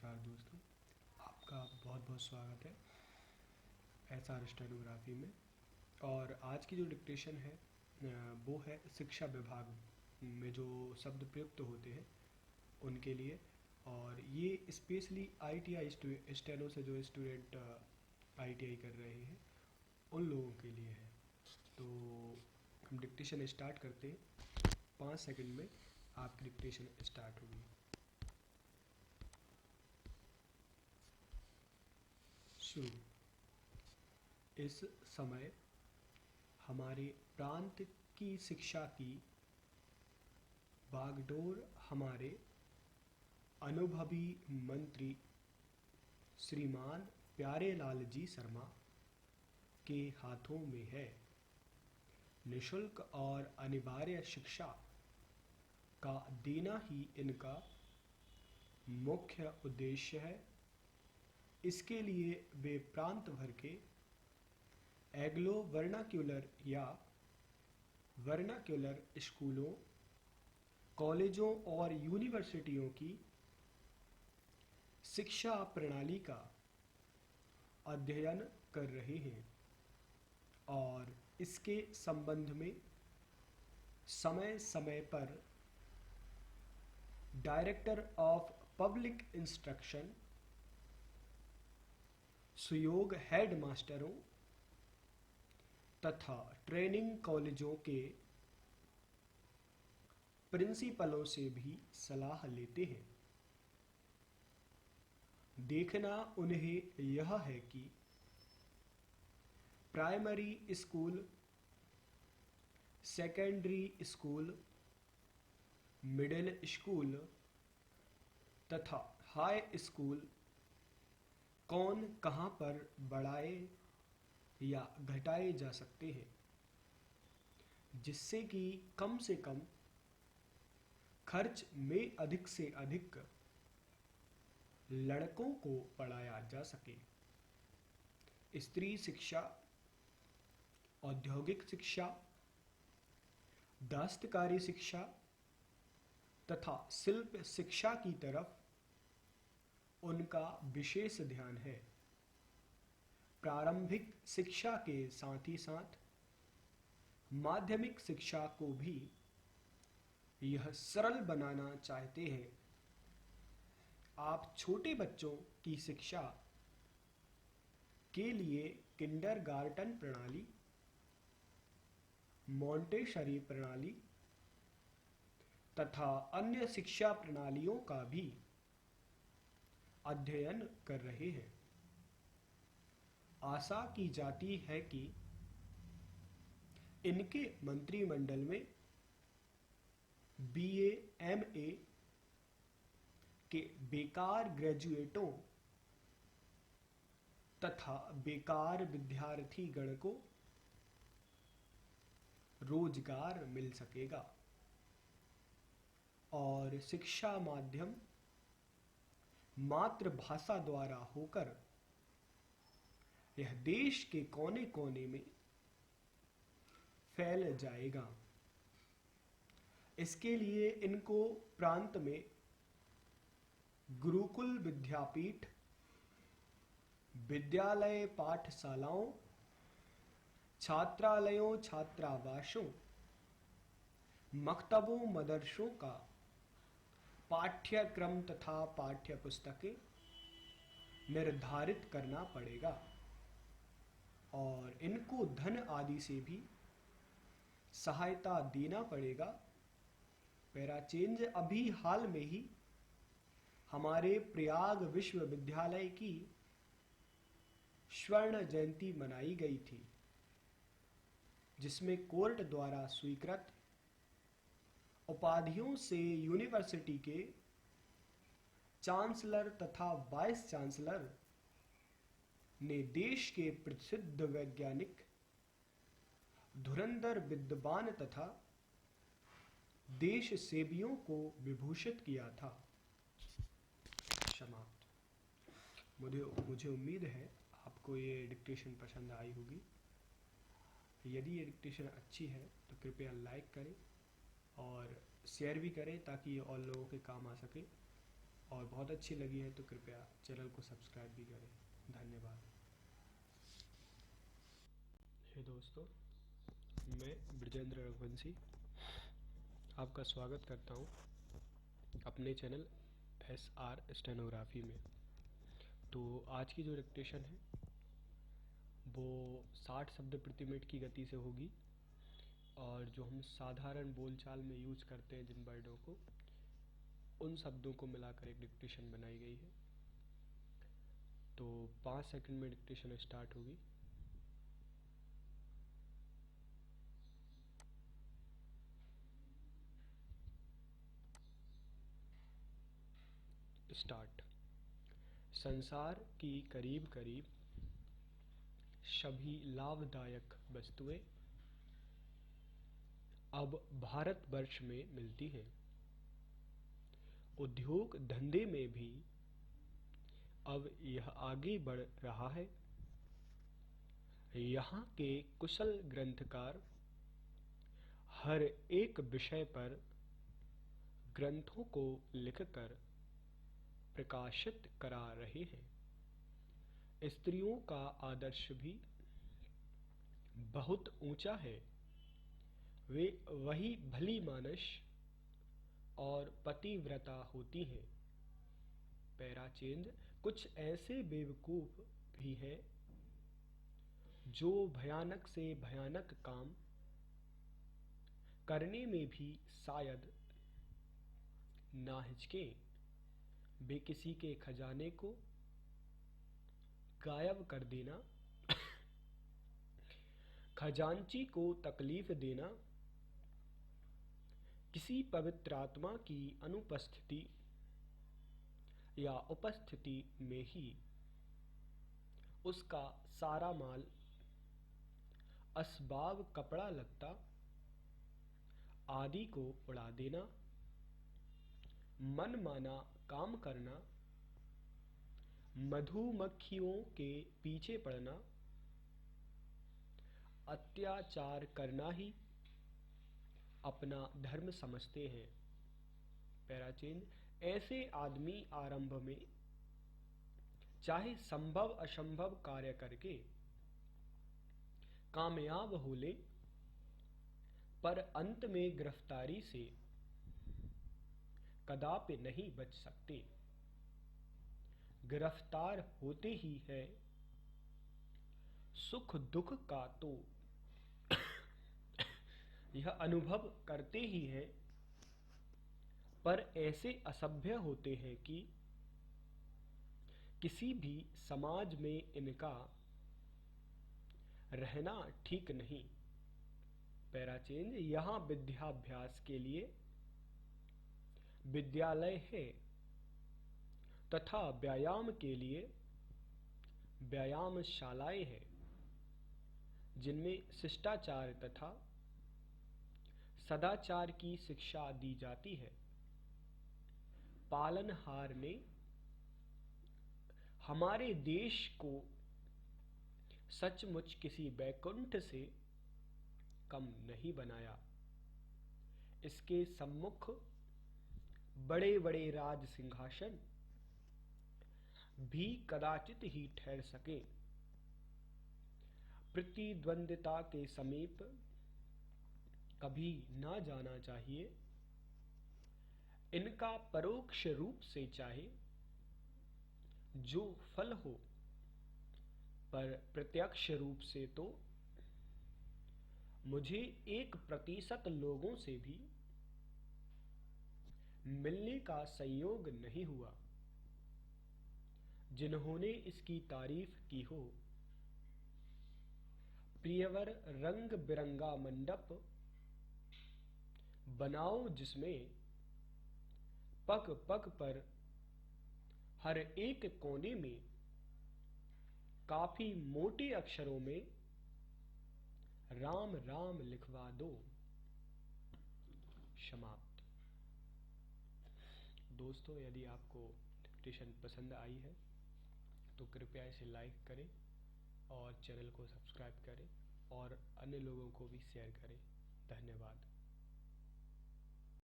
नमस्कार दोस्तों, आपका बहुत बहुत स्वागत है एसआर स्टेनोग्राफी में। और आज की जो डिक्टेशन है वो है शिक्षा विभाग में जो शब्द प्रयुक्त होते हैं उनके लिए। और ये स्पेशली आईटीआई स्टेनो से जो स्टूडेंट आईटीआई कर रहे हैं उन लोगों के लिए है। तो हम डिक्टेशन स्टार्ट करते हैं। 5 सेकंड में आपकी डिक्टेशन स्टार्ट होगी। शुरू। इस समय हमारे प्रांत की शिक्षा की बागडोर हमारे अनुभवी मंत्री श्रीमान प्यारेलाल जी शर्मा के हाथों में है। निशुल्क और अनिवार्य शिक्षा का देना ही इनका मुख्य उद्देश्य है। इसके लिए वे प्रांत भर के एग्लो वर्नाक्यूलर या वर्नाक्यूलर स्कूलों, कॉलेजों और यूनिवर्सिटियों की शिक्षा प्रणाली का अध्ययन कर रहे हैं और इसके संबंध में समय समय पर director of public instruction, Suyog head मास्टरों तथा ट्रेनिंग कॉलेजों के प्रिंसिपलों से भी सलाह लेते हैं। देखना उन्हें यह है कि primary school, secondary school, middle school तथा हाई स्कूल कौन कहाँ पर बढ़ाए या घटाए जा सकते हैं, जिससे कि कम से कम खर्च में अधिक से अधिक लड़कों को पढ़ाया जा सके। स्त्री शिक्षा, औद्योगिक शिक्षा, दस्तकारी शिक्षा तथा शिल्प शिक्षा की तरफ उनका विशेष ध्यान है। प्रारंभिक शिक्षा के साथ ही साथ माध्यमिक शिक्षा को भी यह सरल बनाना चाहते हैं। आप छोटे बच्चों की शिक्षा के लिए किंडरगार्टन प्रणाली, मॉन्टेसरी प्रणाली तथा अन्य शिक्षा प्रणालियों का भी अध्ययन कर रहे हैं। आशा की जाती है कि इनके मंत्रिमंडल में बीए, एमए के बेकार ग्रेजुएटों तथा बेकार विद्यार्थी गण को रोजगार मिल सकेगा और शिक्षा माध्यम मातृभाषा द्वारा होकर यह देश के कोने कोने में फैल जाएगा। इसके लिए इनको प्रांत में गुरुकुल विद्यापीठ, विद्यालय पाठशालाओं, छात्रालयों, छात्रावासों, मकतबों, मदरसों का पाठ्यक्रम तथा पाठ्य पुस्तकें निर्धारित करना पड़ेगा और इनको धन आदि से भी सहायता देना पड़ेगा। पैराचेंज अभी हाल में ही हमारे प्रयाग विश्वविद्यालय की स्वर्ण जयंती मनाई गई थी, जिसमें कोर्ट द्वारा स्वीकृत उपाधियों से यूनिवर्सिटी के चांसलर तथा वाइस चांसलर ने देश के प्रसिद्ध वैज्ञानिक, धुरंधर विद्वान तथा देश सेवियों को विभूषित किया था। समाप्त। मुझे उम्मीद है आपको ये डिक्टेशन पसंद आई होगी। यदि ये डिक्टेशन अच्छी है तो कृपया लाइक करें और शेयर भी करें ताकि ये और लोगों के काम आ सके। और बहुत अच्छी लगी है तो कृपया चैनल को सब्सक्राइब भी करें। धन्यवाद। हे दोस्तों, मैं ब्रजेंद्र रघुवंशी आपका स्वागत करता हूँ अपने चैनल SR स्टेनोग्राफी में। तो आज की जो डिक्टेशन है वो 60 शब्द प्रति मिनट की गति से होगी, और जो हम साधारण बोलचाल में यूज करते हैं जिन वर्डों को, उन शब्दों को मिलाकर एक डिक्टेशन बनाई गई है। तो 5 सेकंड में डिक्टेशन स्टार्ट होगी। स्टार्ट। संसार की करीब करीब सभी लाभदायक वस्तुएं अब भारतवर्ष में मिलती हैं। उद्योग धंधे में भी अब यह आगे बढ़ रहा है। यहाँ के कुशल ग्रंथकार हर एक विषय पर ग्रंथों को लिखकर प्रकाशित करा रहे हैं। स्त्रियों का आदर्श भी बहुत ऊंचा है। वे वही भली मानस और पतिव्रता होती हैं। पैराचेंद कुछ ऐसे बेवकूफ भी हैं जो भयानक से भयानक काम करने में भी शायद ना हिचकें। वे किसी के खजाने को गायब कर देना, खजांची को तकलीफ देना, किसी पवित्र आत्मा की अनुपस्थिति या उपस्थिति में ही उसका सारा माल, असबाब, कपड़ा लत्ता आदि को उड़ा देना, मनमाना काम करना, मधुमक्खियों के पीछे पड़ना, अत्याचार करना ही अपना धर्म समझते हैं। पैराचेंद ऐसे आदमी आरंभ में चाहे संभव असंभव कार्य करके कामयाब हो ले, पर अंत में गिरफ्तारी से कदापि नहीं बच सकते। गिरफ्तार होते ही है सुख दुख का तो यह अनुभव करते ही है, पर ऐसे असभ्य होते हैं कि किसी भी समाज में इनका रहना ठीक नहीं। पैराचेंज यहाँ विद्याभ्यास के लिए विद्यालय है तथा व्यायाम के लिए व्यायामशालाएं हैं, जिनमें शिष्टाचार तथा सदाचार की शिक्षा दी जाती है। पालनहार ने हमारे देश को सचमुच किसी वैकुंठ से कम नहीं बनाया। इसके सम्मुख बड़े बड़े राज सिंहासन भी कदाचित ही ठहर सके। प्रतिद्वंदिता के समीप कभी ना जाना चाहिए। इनका परोक्ष रूप से चाहे जो फल हो, पर प्रत्यक्ष रूप से तो मुझे 1% लोगों से भी मिलने का संयोग नहीं हुआ जिन्होंने इसकी तारीफ की हो। प्रियवर रंग बिरंगा मंडप बनाओ, जिसमें पग पग पर हर एक कोने में काफी मोटे अक्षरों में राम राम लिखवा दो। समाप्त। दोस्तों, यदि आपको डिक्टेशन पसंद आई है तो कृपया इसे लाइक करें और चैनल को सब्सक्राइब करें और अन्य लोगों को भी शेयर करें। धन्यवाद।